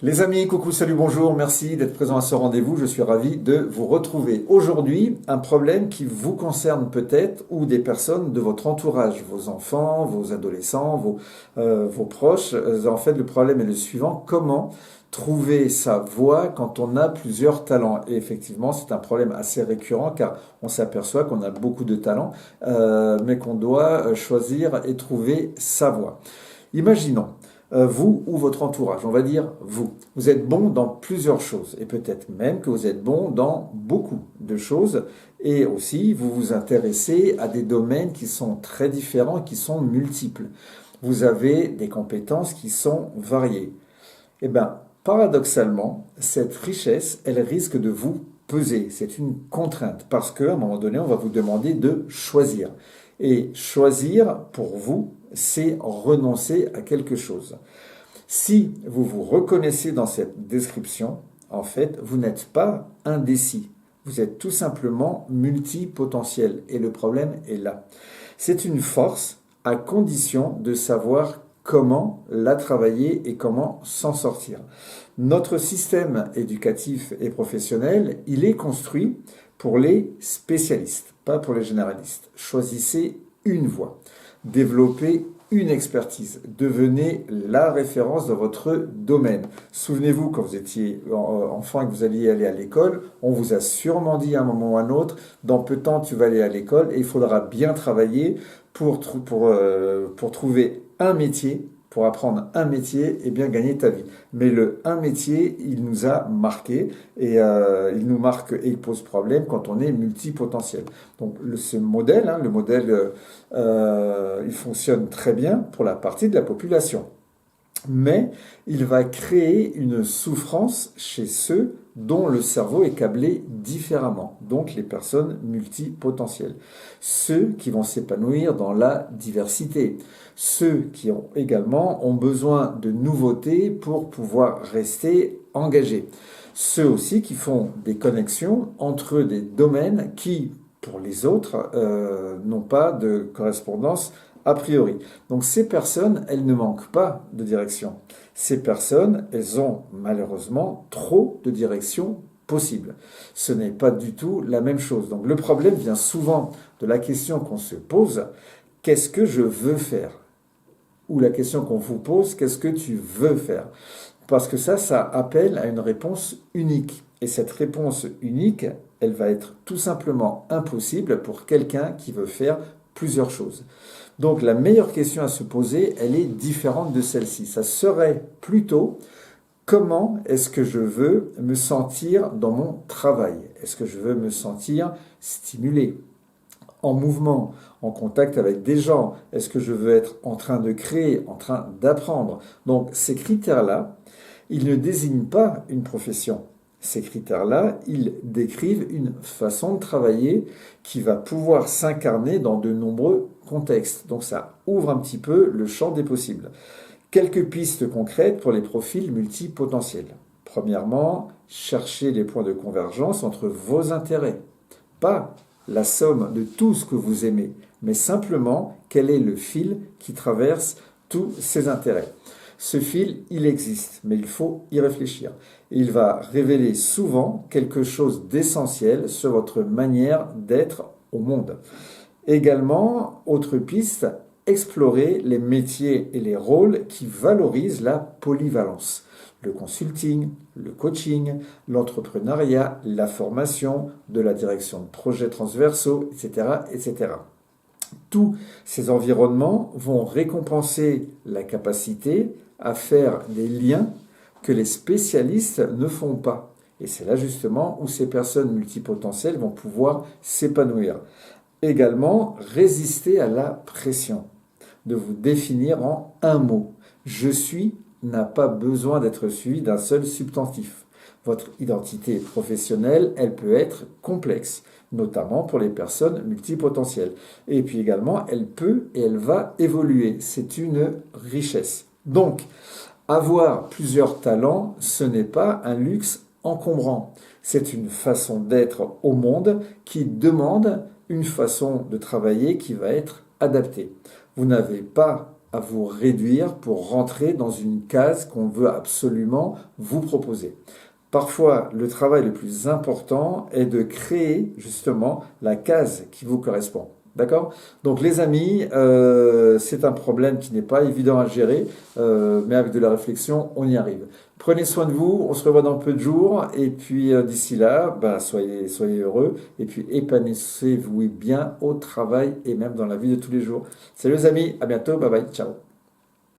Les amis, coucou, salut, bonjour, merci d'être présent à ce rendez-vous, je suis ravi de vous retrouver. Aujourd'hui, un problème qui vous concerne peut-être ou des personnes de votre entourage, vos enfants, vos adolescents, vos proches. En fait, le problème est le suivant, comment trouver sa voie quand on a plusieurs talents? Et effectivement, c'est un problème assez récurrent car on s'aperçoit qu'on a beaucoup de talents, mais qu'on doit choisir et trouver sa voie. Imaginons vous ou votre entourage, on va dire vous. Vous êtes bon dans plusieurs choses et peut-être même que vous êtes bon dans beaucoup de choses et aussi vous vous intéressez à des domaines qui sont très différents, qui sont multiples. Vous avez des compétences qui sont variées. Eh bien, paradoxalement, cette richesse, elle risque de vous peser. C'est une contrainte parce qu'à un moment donné, on va vous demander de choisir. Et choisir, pour vous, c'est renoncer à quelque chose. Si vous vous reconnaissez dans cette description, en fait, vous n'êtes pas indécis. Vous êtes tout simplement multipotentiel. Et le problème est là. C'est une force à condition de savoir comment la travailler et comment s'en sortir. Notre système éducatif et professionnel, il est construit pour les spécialistes, pas pour les généralistes. Choisissez une voie, développez une expertise, devenez la référence dans votre domaine. Souvenez-vous, quand vous étiez enfant et que vous alliez aller à l'école, on vous a sûrement dit à un moment ou à un autre, dans peu de temps tu vas aller à l'école et il faudra bien travailler pour trouver un métier, pour apprendre un métier et bien gagner ta vie. Mais le un métier, il nous a marqué et il nous marque et il pose problème quand on est multipotentiel. Donc ce modèle, le modèle, il fonctionne très bien pour la partie de la population. Mais il va créer une souffrance chez ceux dont le cerveau est câblé différemment, donc les personnes multipotentielles. Ceux qui vont s'épanouir dans la diversité, ceux qui ont besoin de nouveautés pour pouvoir rester engagés, ceux aussi qui font des connexions entre des domaines qui, pour les autres, n'ont pas de correspondance a priori. Donc ces personnes, elles ne manquent pas de direction. Ces personnes, elles ont malheureusement trop de directions possibles. Ce n'est pas du tout la même chose. Donc le problème vient souvent de la question qu'on se pose, qu'est-ce que je veux faire? Ou la question qu'on vous pose, qu'est-ce que tu veux faire? Parce que ça appelle à une réponse unique. Et cette réponse unique, elle va être tout simplement impossible pour quelqu'un qui veut faire plusieurs choses. Donc la meilleure question à se poser, elle est différente de celle-ci. Ça serait plutôt comment est-ce que je veux me sentir dans mon travail? Est-ce que je veux me sentir stimulé, en mouvement, en contact avec des gens? Est-ce que je veux être en train de créer, en train d'apprendre? Donc ces critères-là, ils ne désignent pas une profession. Ces critères-là, ils décrivent une façon de travailler qui va pouvoir s'incarner dans de nombreux contextes. Donc ça ouvre un petit peu le champ des possibles. Quelques pistes concrètes pour les profils multipotentiels. Premièrement, cherchez les points de convergence entre vos intérêts. Pas la somme de tout ce que vous aimez, mais simplement quel est le fil qui traverse tous ces intérêts. Ce fil, il existe, mais il faut y réfléchir. Il va révéler souvent quelque chose d'essentiel sur votre manière d'être au monde. Également, autre piste, explorer les métiers et les rôles qui valorisent la polyvalence. Le consulting, le coaching, l'entrepreneuriat, la formation, de la direction de projets transversaux, etc., etc. Tous ces environnements vont récompenser la capacité à faire des liens que les spécialistes ne font pas. Et c'est là justement où ces personnes multipotentielles vont pouvoir s'épanouir. Également, résister à la pression de vous définir en un mot. Je suis n'a pas besoin d'être suivi d'un seul substantif. Votre identité professionnelle, elle peut être complexe, notamment pour les personnes multipotentielles. Et puis également, elle peut et elle va évoluer. C'est une richesse. Donc, avoir plusieurs talents, ce n'est pas un luxe encombrant. C'est une façon d'être au monde qui demande une façon de travailler qui va être adaptée. Vous n'avez pas à vous réduire pour rentrer dans une case qu'on veut absolument vous proposer. Parfois, le travail le plus important est de créer justement la case qui vous correspond. D'accord? Donc les amis, c'est un problème qui n'est pas évident à gérer, mais avec de la réflexion, on y arrive. Prenez soin de vous, on se revoit dans peu de jours, et puis d'ici là, bah, soyez heureux, et puis épanouissez-vous bien au travail et même dans la vie de tous les jours. Salut les amis, à bientôt, bye bye, ciao.